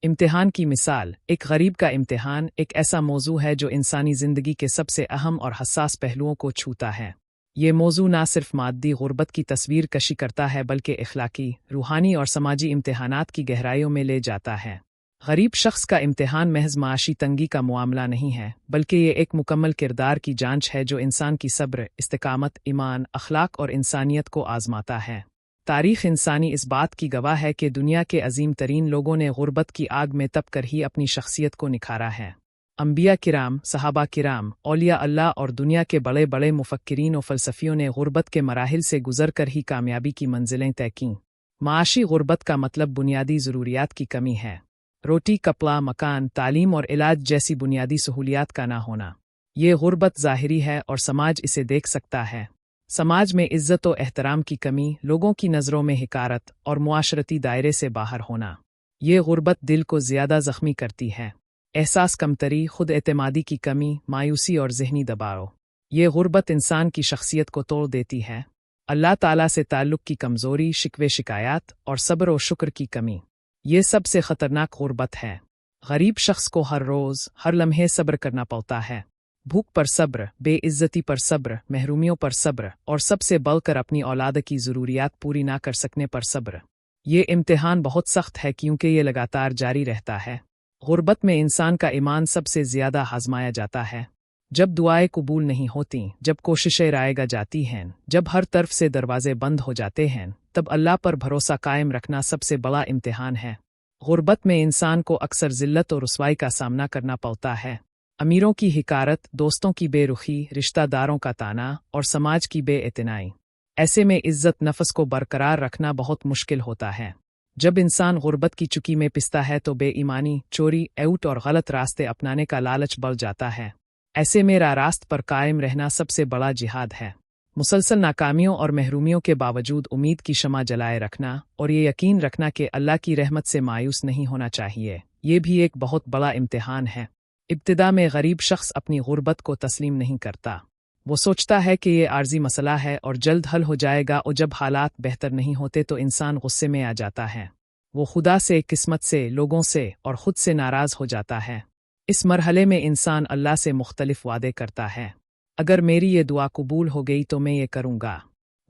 इम्तिहान की मिसाल। एक गरीब का इम्तिहान एक ऐसा मौजू है जो इंसानी ज़िंदगी के सबसे अहम और हसास पहलुओं को छूता है। ये मौजू ना सिर्फ मादी गुर्बत की तस्वीर कशी करता है बल्कि इखलाकी, रूहानी और समाजी इम्तिहानात की गहराइयों में ले जाता है। गरीब शख्स का इम्तिहान महज माशी तंगी का मामला नहीं है, बल्कि ये एक मुकम्मल किरदार की जांच है जो इंसान की सब्र, इस्तिकामत, ईमान, अखलाक और इंसानियत को आजमाता है। तारीख़ इंसानी इस बात की गवाह है कि दुनिया के अजीम तरीन लोगों ने गुर्बत की आग में तप कर ही अपनी शख्सियत को निखारा है। अंबिया किराम, सहाबा किराम, औलिया अल्लाह और दुनिया के बड़े बड़े मुफक्किरीन और फ़लसफ़ियों ने गुर्बत के मराहिल से गुजर कर ही कामयाबी की मंजिलें तय कीं। माशी गुर्बत का मतलब बुनियादी ज़रूरियात की कमी है। रोटी, कपड़ा, मकान, तालीम और इलाज जैसी बुनियादी सहूलियात का ना होना। ये गुर्बत ज़ाहिरी है और समाज इसे देख सकता है। समाज में इज़्ज़त व एहतराम की कमी, लोगों की नज़रों में हिकारत और मुआशरती दायरे से बाहर होना। ये गुर्बत दिल को ज़्यादा ज़ख्मी करती है। एहसास कमतरी, खुद एतमादी की कमी, मायूसी और ज़हनी दबाव। ये गुर्बत इंसान की शख्सियत को तोड़ देती है। अल्लाह ताला से ताल्लुक़ की कमज़ोरी, शिकवे शिकायत और सब्र व शुक्र की कमी, ये सबसे ख़तरनाक गुर्बत है। गरीब शख्स को हर रोज़, हर लम्हे सब्र करना पड़ता है। भूख पर सब्र, बेइज्जती पर सब्र, महरूमियों पर सब्र और सबसे बढ़कर अपनी औलाद की ज़रूरियात पूरी ना कर सकने पर सब्र। ये इम्तिहान बहुत सख्त है क्योंकि ये लगातार जारी रहता है। गुर्बत में इंसान का ईमान सबसे ज़्यादा आज़माया जाता है। जब दुआएं कबूल नहीं होती, जब कोशिशें रायगा जाती हैं, जब हर तरफ से दरवाजे बंद हो जाते हैं, तब अल्लाह पर भरोसा कायम रखना सबसे बड़ा इम्तिहान है। गुर्बत में इंसान को अक्सर ज़िल्लत और रुसवाई का सामना करना पड़ता है। अमीरों की हिकारत, दोस्तों की बेरुखी, रिश्तेदारों का ताना और समाज की बेइतनाई। ऐसे में इज़्ज़त नफ्स को बरकरार रखना बहुत मुश्किल होता है। जब इंसान गुर्बत की चुकी में पिसता है तो बेईमानी, चोरी, ऐट और गलत रास्ते अपनाने का लालच बढ़ जाता है। ऐसे में रास्त पर कायम रहना सबसे बड़ा जिहाद है। मुसलसल नाकामियों और महरूमियों के बावजूद उम्मीद की शमा जलाए रखना और ये यकीन रखना कि अल्लाह की रहमत से मायूस नहीं होना चाहिए, ये भी एक बहुत बड़ा इम्तिहान है। इब्तिदा में गरीब शख्स अपनी गुर्बत को तस्लीम नहीं करता। वो सोचता है कि ये आर्जी मसला है और जल्द हल हो जाएगा, और जब हालात बेहतर नहीं होते तो इंसान गुस्से में आ जाता है। वो खुदा से, किस्मत से, लोगों से और ख़ुद से नाराज़ हो जाता है। इस मरहले में इंसान अल्लाह से मुख्तलिफ वादे करता है। अगर मेरी ये दुआ कबूल हो गई तो मैं ये करूँगा।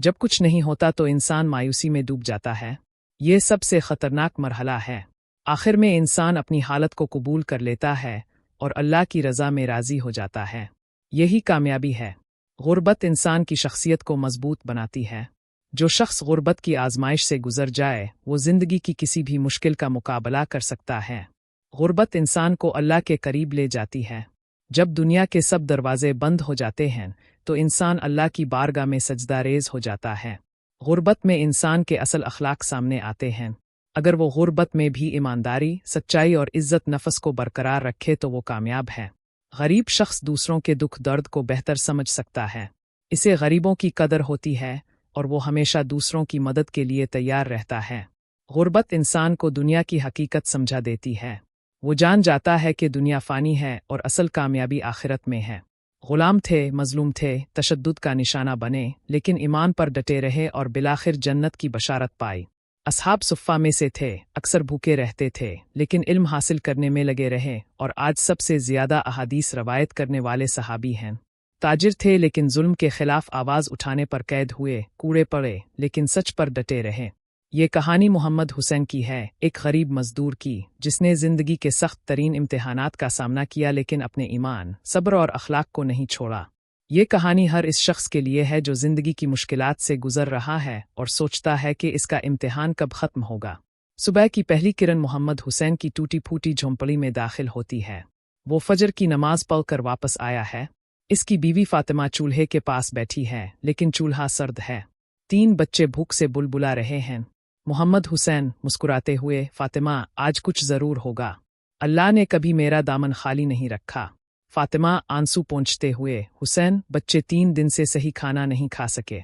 जब कुछ नहीं होता तो इंसान मायूसी में डूब जाता है। ये सबसे ख़तरनाक मरहला है। आखिर में इंसान अपनी हालत को कबूल कर लेता है और अल्लाह की रज़ा में राज़ी हो जाता है। यही कामयाबी है। गुर्बत इंसान की शख्सियत को मजबूत बनाती है। जो शख्स गुर्बत की आजमाइश से गुजर जाए, वो ज़िंदगी की किसी भी मुश्किल का मुकाबला कर सकता है। गुर्बत इंसान को अल्लाह के करीब ले जाती है। जब दुनिया के सब दरवाजे बंद हो जाते हैं तो इंसान अल्लाह की बारगाह में सजदारेज हो जाता है। गुर्बत में इंसान के असल अखलाक सामने आते हैं। अगर वो गुर्बत में भी ईमानदारी, सच्चाई और इज़्ज़त नफ्स को बरकरार रखे तो वो कामयाब है। गरीब शख्स दूसरों के दुख दर्द को बेहतर समझ सकता है। इसे गरीबों की कदर होती है और वो हमेशा दूसरों की मदद के लिए तैयार रहता है। गुर्बत इंसान को दुनिया की हकीकत समझा देती है। वो जान जाता है कि दुनिया फ़ानी है और असल कामयाबी आखिरत में है। गुलाम थे, मजलूम थे, तशद्दुद का निशाना बने, लेकिन ईमान पर डटे रहे और बिलाखिर जन्नत की बशारत पाई। असहाब सुफ़ा में से थे, अक्सर भूखे रहते थे, लेकिन इल्म हासिल करने में लगे रहे और आज सबसे ज़्यादा अहादीस रवायत करने वाले सहाबी हैं। ताजिर थे लेकिन जुल्म के खिलाफ आवाज़ उठाने पर कैद हुए, कूड़े पड़े, लेकिन सच पर डटे रहे। ये कहानी मोहम्मद हुसैन की है, एक गरीब मजदूर की, जिसने ज़िंदगी के सख्त तरीन इम्तिहानात का सामना किया लेकिन अपने ईमान, सब्र और अखलाक को नहीं छोड़ा। ये कहानी हर इस शख्स के लिए है जो ज़िंदगी की मुश्किलात से गुजर रहा है और सोचता है कि इसका इम्तिहान कब ख़त्म होगा। सुबह की पहली किरण मोहम्मद हुसैन की टूटी फूटी झोंपड़ी में दाखिल होती है। वो फजर की नमाज पढ़कर वापस आया है। इसकी बीवी फातिमा चूल्हे के पास बैठी है, लेकिन चूल्हा सर्द है। 3 बच्चे भूख से बुलबुला रहे हैं। मोहम्मद हुसैन मुस्कुराते हुए, फातिमा, आज कुछ ज़रूर होगा। अल्लाह ने कभी मेरा दामन खाली नहीं रखा। फातिमा आंसू पोंछते हुए, हुसैन, बच्चे 3 दिन से सही खाना नहीं खा सके।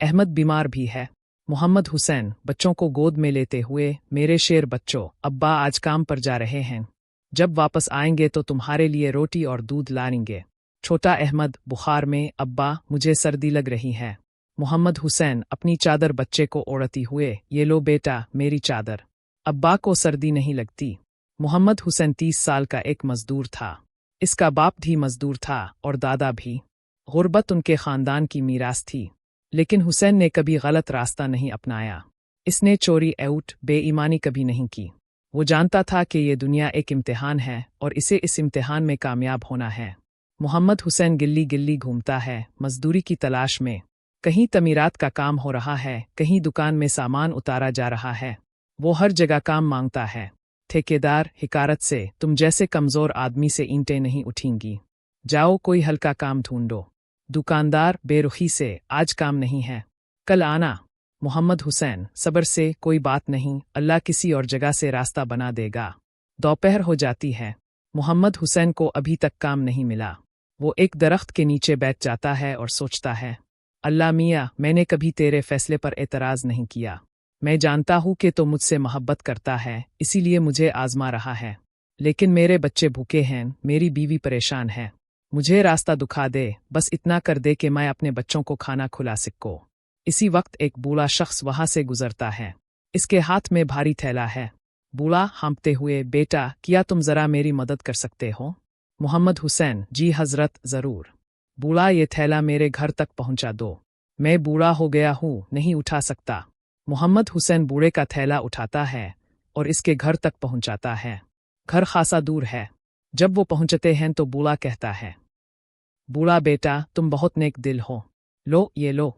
अहमद बीमार भी है। मोहम्मद हुसैन बच्चों को गोद में लेते हुए, मेरे शेर बच्चों, अब्बा आज काम पर जा रहे हैं। जब वापस आएंगे तो तुम्हारे लिए रोटी और दूध लाएंगे। छोटा अहमद बुखार में, अब्बा, मुझे सर्दी लग रही है। मोहम्मद हुसैन अपनी चादर बच्चे को ओढ़ती हुए, ये लो बेटा, मेरी चादर। अब्बा को सर्दी नहीं लगती। मोहम्मद हुसैन 30 साल का एक मजदूर था। इसका बाप भी मजदूर था और दादा भी। गुर्बत उनके खानदान की मीरास थी, लेकिन हुसैन ने कभी गलत रास्ता नहीं अपनाया। इसने चोरी एउट बेईमानी कभी नहीं की। वो जानता था कि ये दुनिया एक इम्तिहान है और इसे इस इम्तिहान में कामयाब होना है। मोहम्मद हुसैन गिल्ली गिल्ली घूमता है मजदूरी की तलाश में। कहीं तमीरात का काम हो रहा है, कहीं दुकान में सामान उतारा जा रहा है। वो हर जगह काम मांगता है। ठेकेदार हिकारत से, तुम जैसे कमजोर आदमी से ईंटें नहीं उठेंगी, जाओ कोई हल्का काम ढूंढो। दुकानदार बेरुखी से, आज काम नहीं है, कल आना। मोहम्मद हुसैन सब्र से, कोई बात नहीं, अल्लाह किसी और जगह से रास्ता बना देगा। दोपहर हो जाती है। मोहम्मद हुसैन को अभी तक काम नहीं मिला। वो एक दरख्त के नीचे बैठ जाता है और सोचता है, अल्लाह मियाँ, मैंने कभी तेरे फैसले पर एतराज़ नहीं किया। मैं जानता हूँ कि तो मुझसे मोहब्बत करता है, इसीलिए मुझे आजमा रहा है। लेकिन मेरे बच्चे भूखे हैं, मेरी बीवी परेशान है। मुझे रास्ता दिखा दे, बस इतना कर दे कि मैं अपने बच्चों को खाना खुला सकूं। इसी वक्त एक बूढ़ा शख्स वहां से गुजरता है। इसके हाथ में भारी थैला है। बूढ़ा हाँफते हुए, बेटा, क्या तुम जरा मेरी मदद कर सकते हो? मोहम्मद हुसैन, जी हजरत, जरूर। बूढ़ा, ये थैला मेरे घर तक पहुंचा दो। मैं बूढ़ा हो गया हूँ, नहीं उठा सकता। मोहम्मद हुसैन बूढ़े का थैला उठाता है और इसके घर तक पहुंचाता है। घर खासा दूर है। जब वो पहुंचते हैं तो बूढ़ा कहता है, बूढ़ा बेटा, तुम बहुत नेक दिल हो, लो ये लो।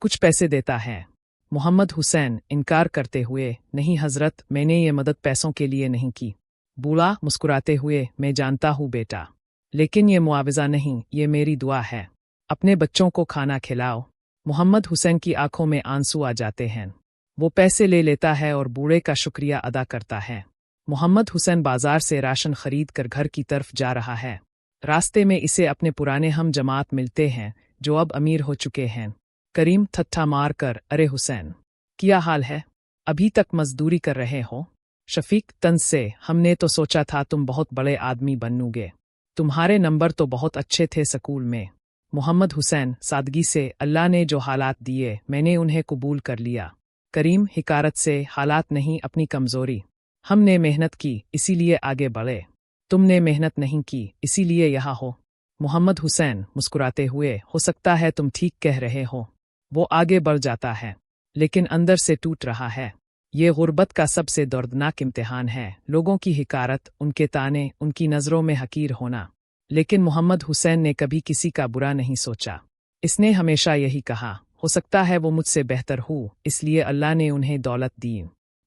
कुछ पैसे देता है। मोहम्मद हुसैन इनकार करते हुए, नहीं हजरत, मैंने ये मदद पैसों के लिए नहीं की। बूढ़ा मुस्कुराते हुए, मैं जानता हूँ बेटा, लेकिन ये मुआवजा नहीं, ये मेरी दुआ है। अपने बच्चों को खाना खिलाओ। मोहम्मद हुसैन की आंखों में आंसू आ जाते हैं। वो पैसे ले लेता है और बूढ़े का शुक्रिया अदा करता है। मोहम्मद हुसैन बाजार से राशन खरीद कर घर की तरफ जा रहा है। रास्ते में इसे अपने पुराने हम जमात मिलते हैं जो अब अमीर हो चुके हैं। करीम ठट्ठा मार कर, अरे हुसैन, क्या हाल है? अभी तक मजदूरी कर रहे हो? शफीक तंज से, हमने तो सोचा था तुम बहुत बड़े आदमी बनोगे। तुम्हारे नंबर तो बहुत अच्छे थे स्कूल में। मोहम्मद हुसैन सादगी से, अल्लाह ने जो हालात दिए मैंने उन्हें कबूल कर लिया। करीम हिकारत से, हालात नहीं, अपनी कमजोरी। हमने मेहनत की इसीलिए आगे बढ़े, तुमने मेहनत नहीं की इसीलिए यहाँ हो। मोहम्मद हुसैन मुस्कुराते हुए, हो सकता है तुम ठीक कह रहे हो। वो आगे बढ़ जाता है, लेकिन अंदर से टूट रहा है। ये गुर्बत का सबसे दर्दनाक इम्तिहान है। लोगों की हिकारत, उनके ताने, उनकी नज़रों में हकीर होना। लेकिन मोहम्मद हुसैन ने कभी किसी का बुरा नहीं सोचा। इसने हमेशा यही कहा, हो सकता है वो मुझसे बेहतर हो, इसलिए अल्लाह ने उन्हें दौलत दी।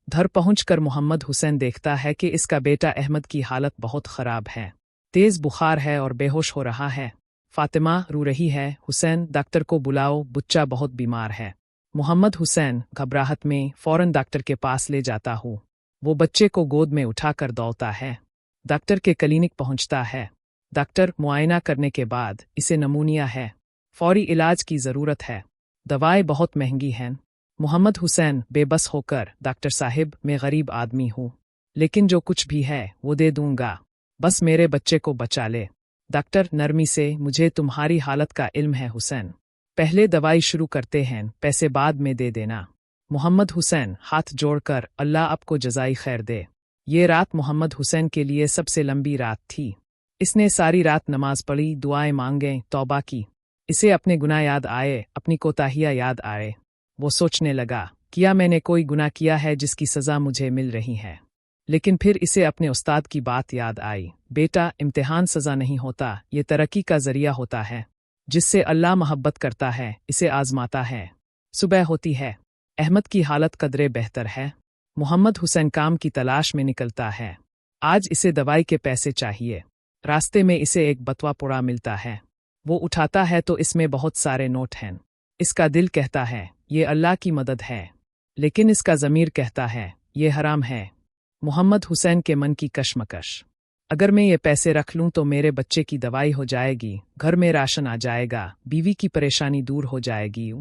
घर पहुंचकर मोहम्मद हुसैन देखता है कि इसका बेटा अहमद की हालत बहुत खराब है। तेज बुखार है और बेहोश हो रहा है। फातिमा रो रही है, हुसैन, डॉक्टर को बुलाओ, बच्चा बहुत बीमार है। मोहम्मद हुसैन घबराहट में फौरन डॉक्टर के पास ले जाता हूँ। वो बच्चे को गोद में उठाकर दौड़ता है। डॉक्टर के क्लिनिक पहुंचता है। डॉक्टर मुआयना करने के बाद, इसे नमूनिया है, फौरी इलाज की ज़रूरत है, दवाएं बहुत महंगी हैं। मोहम्मद हुसैन बेबस होकर, डॉक्टर साहिब, मैं गरीब आदमी हूँ, लेकिन जो कुछ भी है वो दे दूंगा, बस मेरे बच्चे को बचा ले। डॉक्टर नरमी से, मुझे तुम्हारी हालत का इल्म है हुसैन, पहले दवाई शुरू करते हैं, पैसे बाद में दे देना। मोहम्मद हुसैन हाथ जोड़कर, अल्लाह आपको जज़ाई खैर दे। ये रात मोहम्मद हुसैन के लिए सबसे लंबी रात थी। इसने सारी रात नमाज पढ़ी, दुआएं मांगे, तौबा की। इसे अपने गुनाह याद आए, अपनी कोताहियां याद आए। वो सोचने लगा, क्या मैंने कोई गुनाह किया है जिसकी सज़ा मुझे मिल रही है? लेकिन फिर इसे अपने उस्ताद की बात याद आई, बेटा, इम्तिहान सज़ा नहीं होता, ये तरक्की का ज़रिया होता है। जिससे अल्लाह मोहब्बत करता है, इसे आजमाता है। सुबह होती है। अहमद की हालत कदरे बेहतर है। मोहम्मद हुसैन काम की तलाश में निकलता है। आज इसे दवाई के पैसे चाहिए। रास्ते में इसे एक बतवा पुड़ा मिलता है। वो उठाता है तो इसमें बहुत सारे नोट हैं। इसका दिल कहता है, ये अल्लाह की मदद है, लेकिन इसका ज़मीर कहता है, ये हराम है। मोहम्मद हुसैन के मन की कशमकश, अगर मैं ये पैसे रख लूं तो मेरे बच्चे की दवाई हो जाएगी, घर में राशन आ जाएगा, बीवी की परेशानी दूर हो जाएगी।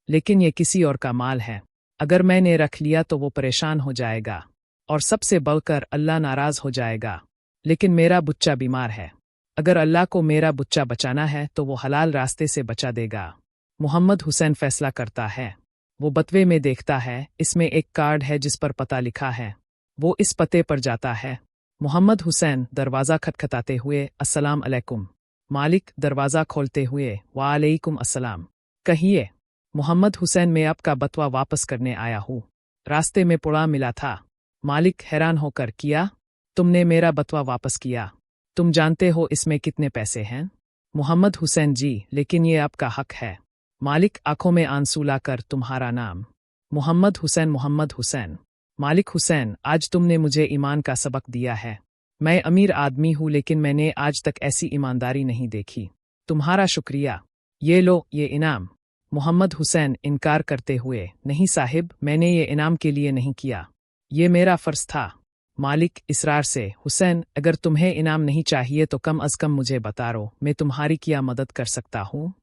लेकिन ये किसी और का माल है, अगर मैंने रख लिया तो वो परेशान हो जाएगा, और सबसे बढ़कर अल्लाह नाराज़ हो जाएगा। लेकिन मेरा बच्चा बीमार है, अगर अल्लाह को मेरा बच्चा बचाना है तो वो हलाल रास्ते से बचा देगा। मोहम्मद हुसैन फैसला करता है। वो बतवे में देखता है, इसमें एक कार्ड है जिस पर पता लिखा है। वो इस पते पर जाता है। मोहम्मद हुसैन दरवाज़ा खटखटाते हुए, अस्सलाम अलैकुम। मालिक दरवाज़ा खोलते हुए, वालेकुम अस्सलाम। कहिए। मोहम्मद हुसैन, मैं आपका बतवा वापस करने आया हूँ। रास्ते में पुड़ा मिला था। मालिक हैरान होकर, किया? तुमने मेरा बतवा वापस किया? तुम जानते हो इसमें कितने पैसे हैं? मोहम्मद हुसैन, जी, लेकिन ये आपका हक है। मालिक आंखों में आंसू लाकर, तुम्हारा नाम? मोहम्मद हुसैन। मालिक हुसैन, आज तुमने मुझे ईमान का सबक दिया है। मैं अमीर आदमी हूँ लेकिन मैंने आज तक ऐसी ईमानदारी नहीं देखी। तुम्हारा शुक्रिया। ये लो, ये इनाम। मोहम्मद हुसैन इनकार करते हुए, नहीं साहिब, मैंने ये इनाम के लिए नहीं किया। ये मेरा फर्ज था। मालिक इसरार से, हुसैन, अगर तुम्हें इनाम नहीं चाहिए तो कम अज कम मुझे बता दो, मैं तुम्हारी क्या मदद कर सकता हूँ?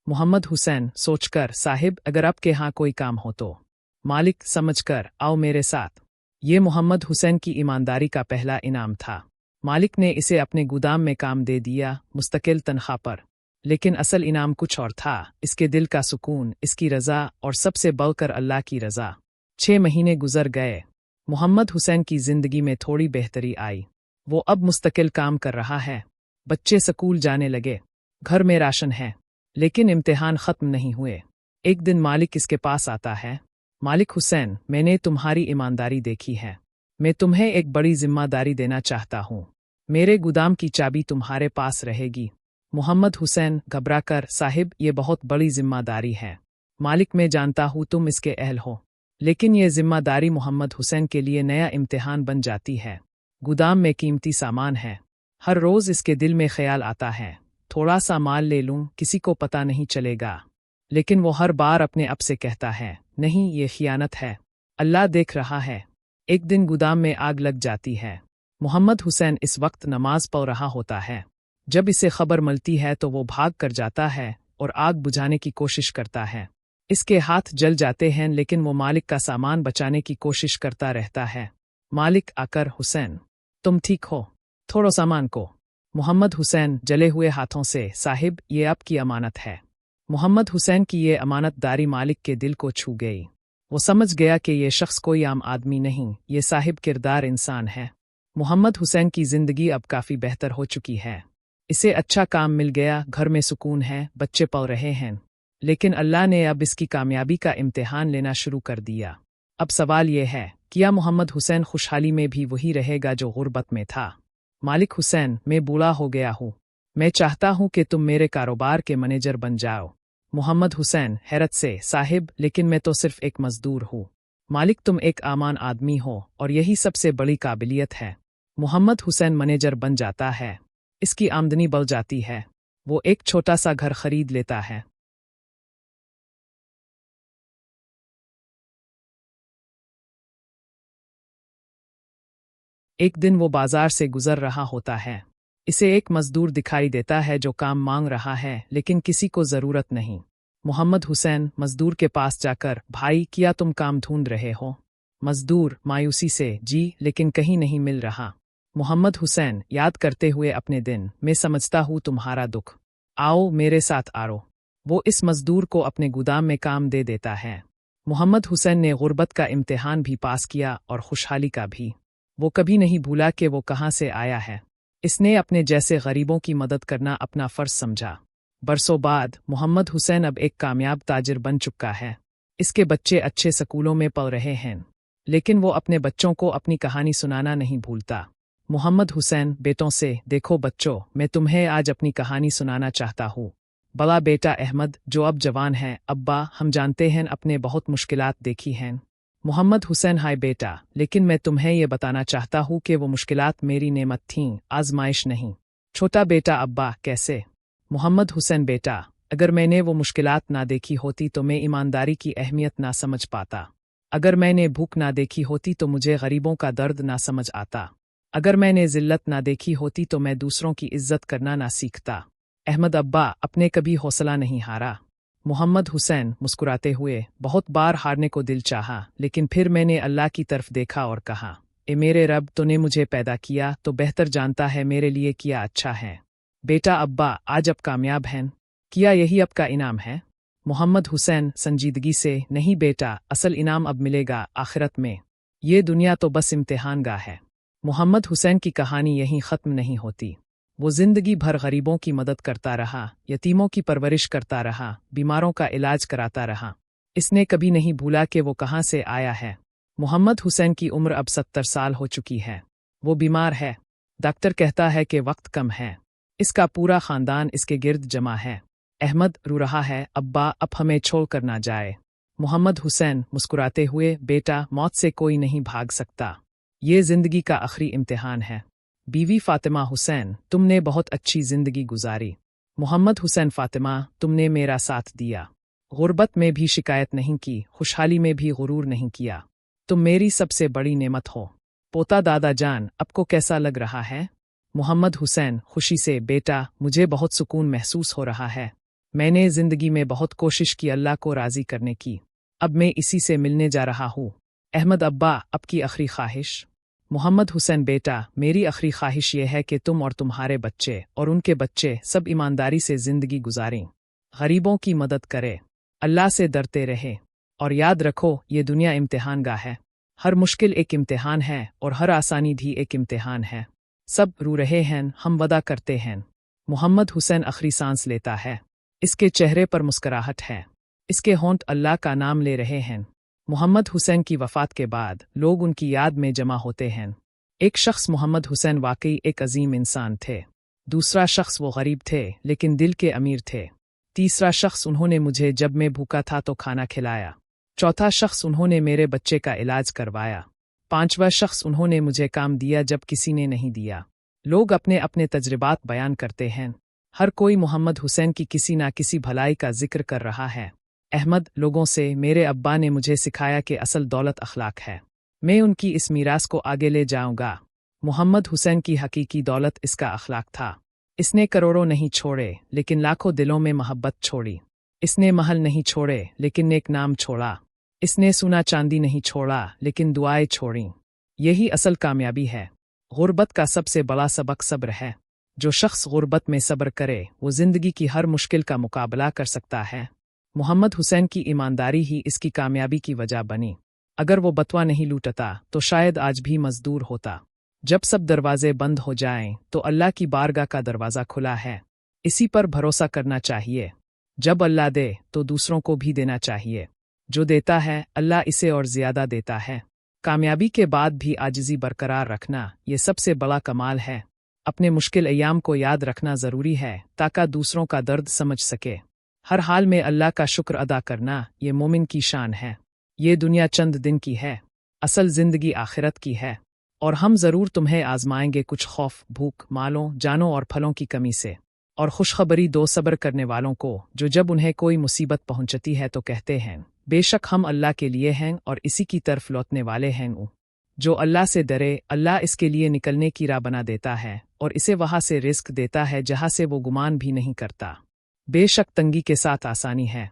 मोहम्मद हुसैन सोचकर, साहिब, अगर आपके यहाँ कोई काम हो तो। मालिक समझकर, आओ मेरे साथ। ये मोहम्मद हुसैन की ईमानदारी का पहला इनाम था। मालिक ने इसे अपने गोदाम में काम दे दिया, मुस्तकिल तनख्वाह पर। लेकिन असल इनाम कुछ और था, इसके दिल का सुकून, इसकी रज़ा और सबसे बढ़कर अल्लाह की रज़ा। 6 महीने गुजर गए। मोहम्मद हुसैन की जिंदगी में थोड़ी बेहतरी आई। वो अब मुस्तकिल काम कर रहा है। बच्चे स्कूल जाने लगे। घर में राशन है। लेकिन इम्तिहान खत्म नहीं हुए। एक दिन मालिक इसके पास आता है। मालिक हुसैन, मैंने तुम्हारी ईमानदारी देखी है। मैं तुम्हें एक बड़ी जिम्मेदारी देना चाहता हूँ। मेरे गोदाम की चाबी तुम्हारे पास रहेगी। मोहम्मद हुसैन घबराकर, साहिब, ये बहुत बड़ी जिम्मेदारी है। मालिक, मैं जानता हूँ तुम इसके अहल हो। लेकिन ये जिम्मेदारी मोहम्मद हुसैन के लिए नया इम्तिहान बन जाती है। गोदाम में कीमती सामान है। हर रोज़ इसके दिल में ख्याल आता है, थोड़ा सा माल ले लूँ, किसी को पता नहीं चलेगा। लेकिन वो हर बार अपने आप से कहता है, नहीं, ये खियानत है। अल्लाह देख रहा है। एक दिन गोदाम में आग लग जाती है। मोहम्मद हुसैन इस वक्त नमाज पढ़ रहा होता है। जब इसे खबर मिलती है तो वो भाग कर जाता है और आग बुझाने की कोशिश करता है। इसके हाथ जल जाते हैं लेकिन वो मालिक का सामान बचाने की कोशिश करता रहता है। मालिक आकर, हुसैन, तुम ठीक हो? थोड़ा सामान को। मोहम्मद हुसैन जले हुए हाथों से, साहिब, ये आपकी अमानत है। मोहम्मद हुसैन की ये अमानतदारी मालिक के दिल को छू गई। वो समझ गया कि ये शख्स कोई आम आदमी नहीं, ये साहिब किरदार इंसान है। मोहम्मद हुसैन की जिंदगी अब काफ़ी बेहतर हो चुकी है। इसे अच्छा काम मिल गया, घर में सुकून है, बच्चे पल रहे हैं। लेकिन अल्लाह ने अब इसकी कामयाबी का इम्तिहान लेना शुरू कर दिया। अब सवाल यह है, क्या मोहम्मद हुसैन खुशहाली में भी वही रहेगा जो गुर्बत में था? मालिक हुसैन, मैं बूढ़ा हो गया हूँ। मैं चाहता हूँ कि तुम मेरे कारोबार के मैनेजर बन जाओ। मोहम्मद हुसैन हैरत से, साहिब, लेकिन मैं तो सिर्फ एक मजदूर हूँ। मालिक, तुम एक आमान आदमी हो और यही सबसे बड़ी काबिलियत है। मोहम्मद हुसैन मैनेजर बन जाता है। इसकी आमदनी बढ़ जाती है। वो एक छोटा सा घर खरीद लेता है। एक दिन वो बाजार से गुजर रहा होता है। इसे एक मजदूर दिखाई देता है जो काम मांग रहा है लेकिन किसी को जरूरत नहीं। मोहम्मद हुसैन मजदूर के पास जाकर, भाई, क्या तुम काम ढूंढ रहे हो? मजदूर मायूसी से, जी, लेकिन कहीं नहीं मिल रहा। मोहम्मद हुसैन याद करते हुए अपने दिन, मैं समझता हूँ तुम्हारा दुख। आओ मेरे साथ आओ। वो इस मजदूर को अपने गोदाम में काम दे देता है। मोहम्मद हुसैन ने गुर्बत का इम्तिहान भी पास किया और खुशहाली का भी। वो कभी नहीं भूला कि वो कहाँ से आया है। इसने अपने जैसे गरीबों की मदद करना अपना फर्ज समझा। बरसों बाद मोहम्मद हुसैन अब एक कामयाब ताजिर बन चुका है। इसके बच्चे अच्छे स्कूलों में पढ़ रहे हैं। लेकिन वो अपने बच्चों को अपनी कहानी सुनाना नहीं भूलता। मोहम्मद हुसैन बेटों से, देखो बच्चों, मैं तुम्हें आज अपनी कहानी सुनाना चाहता हूँ। बड़ा बेटा अहमद, जो अब जवान है, अब्बा, हम जानते हैं अपने बहुत मुश्किलात देखी हैं। मोहम्मद हुसैन, हाय बेटा, लेकिन मैं तुम्हें ये बताना चाहता हूँ कि वो मुश्किलात मेरी नेमत थीं, आजमाइश नहीं। छोटा बेटा, अब्बा, कैसे? मोहम्मद हुसैन, बेटा, अगर मैंने वो मुश्किलात ना देखी होती तो मैं ईमानदारी की अहमियत ना समझ पाता। अगर मैंने भूख ना देखी होती तो मुझे गरीबों का दर्द ना समझ आता। अगर मैंने जिल्लत ना देखी होती तो मैं दूसरों की इज्जत करना ना सीखता। अहमद, अब्बा, अपने कभी हौसला नहीं हारा। मोहम्मद हुसैन मुस्कुराते हुए, बहुत बार हारने को दिल चाहा, लेकिन फिर मैंने अल्लाह की तरफ देखा और कहा, ए मेरे रब, तूने मुझे पैदा किया तो बेहतर जानता है मेरे लिए क्या अच्छा है। बेटा, अब्बा, आज अब कामयाब हैं, क्या यही आपका इनाम है? मोहम्मद हुसैन संजीदगी से, नहीं बेटा, असल इनाम अब मिलेगा आखिरत में। ये दुनिया तो बस इम्तिहान गाह है। मोहम्मद हुसैन की कहानी यहीं ख़त्म नहीं होती। वो ज़िंदगी भर गरीबों की मदद करता रहा, यतीमों की परवरिश करता रहा, बीमारों का इलाज कराता रहा। इसने कभी नहीं भूला कि वो कहाँ से आया है। मोहम्मद हुसैन की उम्र अब 70 साल हो चुकी है। वो बीमार है। डॉक्टर कहता है कि वक्त कम है। इसका पूरा खानदान इसके गिर्द जमा है। अहमद रो रहा है, अब्बा अब हमें छोड़ कर ना जाए। मोहम्मद हुसैन मुस्कुराते हुए, बेटा मौत से कोई नहीं भाग सकता। ये जिंदगी का आखिरी इम्तिहान है। बीवी फातिमा हुसैन, तुमने बहुत अच्छी जिंदगी गुजारी। मोहम्मद हुसैन, फातिमा तुमने मेरा साथ दिया। गुर्बत में भी शिकायत नहीं की, खुशहाली में भी गुरूर नहीं किया। तुम मेरी सबसे बड़ी नेमत हो। पोता दादा जान, आपको कैसा लग रहा है? मोहम्मद हुसैन खुशी से, बेटा मुझे बहुत सुकून महसूस हो रहा है। मैंने जिंदगी में बहुत कोशिश की अल्लाह को राजी करने की। अब मैं इसी से मिलने जा रहा हूँ। अहमद, अब्बा आपकी आखिरी ख्वाहिश? मोहम्मद हुसैन, बेटा मेरी आखिरी ख्वाहिश ये है कि तुम और तुम्हारे बच्चे और उनके बच्चे सब ईमानदारी से जिंदगी गुजारें, गरीबों की मदद करें, अल्लाह से डरते रहे। और याद रखो, ये दुनिया इम्तिहान गाह है। हर मुश्किल एक इम्तिहान है और हर आसानी भी एक इम्तिहान है। सब रो रहे हैं, हम वदा करते हैं। मोहम्मद हुसैन आखिरी सांस लेता है। इसके चेहरे पर मुस्कुराहट है। इसके होंठ अल्लाह का नाम ले रहे हैं। मोहम्मद हुसैन की वफ़ात के बाद लोग उनकी याद में जमा होते हैं। एक शख्स, मोहम्मद हुसैन वाकई एक अजीम इंसान थे। दूसरा शख्स, वो गरीब थे लेकिन दिल के अमीर थे। तीसरा शख्स, उन्होंने मुझे जब मैं भूखा था तो खाना खिलाया। चौथा शख्स, उन्होंने मेरे बच्चे का इलाज करवाया। पांचवा शख्स, उन्होंने मुझे काम दिया जब किसी ने नहीं दिया। लोग अपने अपने तजर्बात बयान करते हैं। हर कोई मोहम्मद हुसैन की किसी ना किसी भलाई का जिक्र कर रहा है। अहमद, लोगों से, मेरे अब्बा ने मुझे सिखाया कि असल दौलत अखलाक है। मैं उनकी इस मीरास को आगे ले जाऊंगा। मोहम्मद हुसैन की हकीकी दौलत इसका अखलाक था। इसने करोड़ों नहीं छोड़े लेकिन लाखों दिलों में मोहब्बत छोड़ी। इसने महल नहीं छोड़े लेकिन नेक नाम छोड़ा। इसने सोना चांदी नहीं छोड़ा लेकिन दुआएं छोड़ी। यही असल कामयाबी है। गुर्बत का सबसे बड़ा सबक सब्र है। जो शख्स गुर्बत में सब्र करे वो जिंदगी की हर मुश्किल का मुकाबला कर सकता है। मोहम्मद हुसैन की ईमानदारी ही इसकी कामयाबी की वजह बनी। अगर वो बतवा नहीं लूटता तो शायद आज भी मजदूर होता। जब सब दरवाजे बंद हो जाएं तो अल्लाह की बारगाह का दरवाज़ा खुला है। इसी पर भरोसा करना चाहिए। जब अल्लाह दे तो दूसरों को भी देना चाहिए। जो देता है अल्लाह इसे और ज़्यादा देता है। कामयाबी के बाद भी आजिज़ी बरकरार रखना ये सबसे बड़ा कमाल है। अपने मुश्किल अय्याम को याद रखना ज़रूरी है ताकि दूसरों का दर्द समझ सके। हर हाल में अल्लाह का शुक्र अदा करना ये मोमिन की शान है। ये दुनिया चंद दिन की है, असल ज़िंदगी आखिरत की है। और हम ज़रूर तुम्हें आजमाएंगे, कुछ खौफ, भूख, मालों, जानों और फलों की कमी से। और खुशखबरी दो सब्र करने वालों को, जो जब उन्हें कोई मुसीबत पहुंचती है तो कहते हैं, बेशक हम अल्लाह के लिए हैं और इसी की तरफ लौटने वाले हैं। जो अल्लाह से डरे, अल्लाह इसके लिए निकलने की राह बना देता है और इसे वहाँ से रिस्क देता है जहाँ से वो गुमान भी नहीं करता। बेशक तंगी के साथ आसानी है।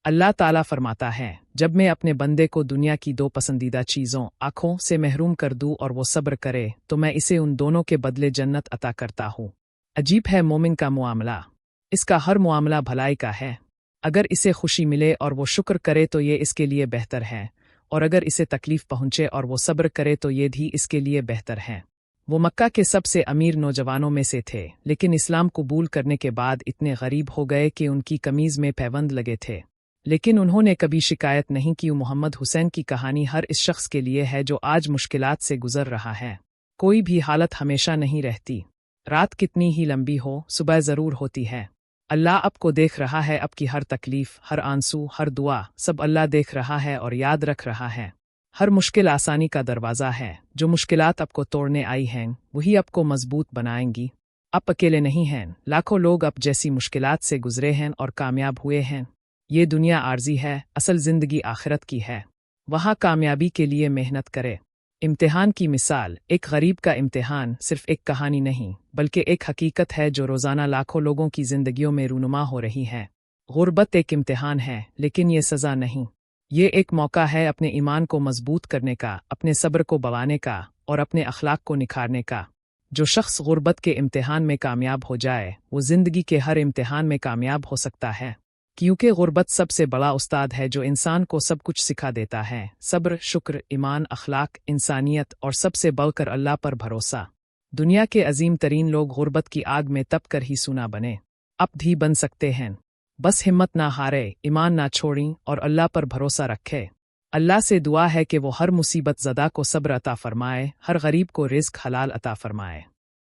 अल्लाह ताला फरमाता है, जब मैं अपने बंदे को दुनिया की दो पसंदीदा चीज़ों, आँखों से महरूम कर दूँ और वो सब्र करे तो मैं इसे उन दोनों के बदले जन्नत अता करता हूँ। अजीब है मोमिन का मुआमला। इसका हर मुआमला भलाई का है। अगर इसे खुशी मिले और वो शुक्र करे तो ये इसके लिए बेहतर है, और अगर इसे तकलीफ पहुंचे और वो सब्र करे तो ये भी इसके लिए बेहतर है। वो मक्का के सबसे अमीर नौजवानों में से थे, लेकिन इस्लाम कबूल करने के बाद इतने गरीब हो गए कि उनकी कमीज़ में पैबंद लगे थे, लेकिन उन्होंने कभी शिकायत नहीं की। मोहम्मद हुसैन की कहानी हर इस शख्स के लिए है जो आज मुश्किलात से गुजर रहा है। कोई भी हालत हमेशा नहीं रहती। रात कितनी ही लंबी हो, सुबह ज़रूर होती है। अल्लाह आपको देख रहा है। आपकी हर तकलीफ, हर आंसू, हर दुआ, सब अल्लाह देख रहा है और याद रख रहा है। हर मुश्किल आसानी का दरवाज़ा है। जो मुश्किलात आपको तोड़ने आई हैं वही आपको मजबूत बनाएंगी। आप अकेले नहीं हैं, लाखों लोग आप जैसी मुश्किलात से गुजरे हैं और कामयाब हुए हैं। ये दुनिया आर्जी है, असल ज़िंदगी आखिरत की है। वहाँ कामयाबी के लिए मेहनत करे। इम्तिहान की मिसाल, एक गरीब का इम्तिहान सिर्फ एक कहानी नहीं बल्कि एक हकीकत है जो रोज़ाना लाखों लोगों की ज़िंदगियों में रूनुमा हो रही है। गुर्बत एक इम्तिहान है लेकिन ये सज़ा नहीं। ये एक मौका है अपने ईमान को मजबूत करने का, अपने सब्र को बढ़ाने का और अपने अखलाक को निखारने का। जो शख्स गुर्बत के इम्तिहान में कामयाब हो जाए वो ज़िंदगी के हर इम्तिहान में कामयाब हो सकता है। क्योंकि गुर्बत सबसे बड़ा उस्ताद है जो इंसान को सब कुछ सिखा देता है, सब्र, शुक्र, ईमान, अखलाक, इंसानियत और सबसे बढ़कर अल्लाह पर भरोसा। दुनिया के अजीम तरीन लोग गुर्बत की आग में तप कर ही सूना बने, अब भी बन सकते हैं। बस हिम्मत ना हारे, ईमान ना छोड़ें और अल्लाह पर भरोसा रखे। अल्लाह से दुआ है कि वो हर मुसीबत ज़दा को सब्र अता फरमाए, हर गरीब को रिज़्क हलाल अता फरमाए।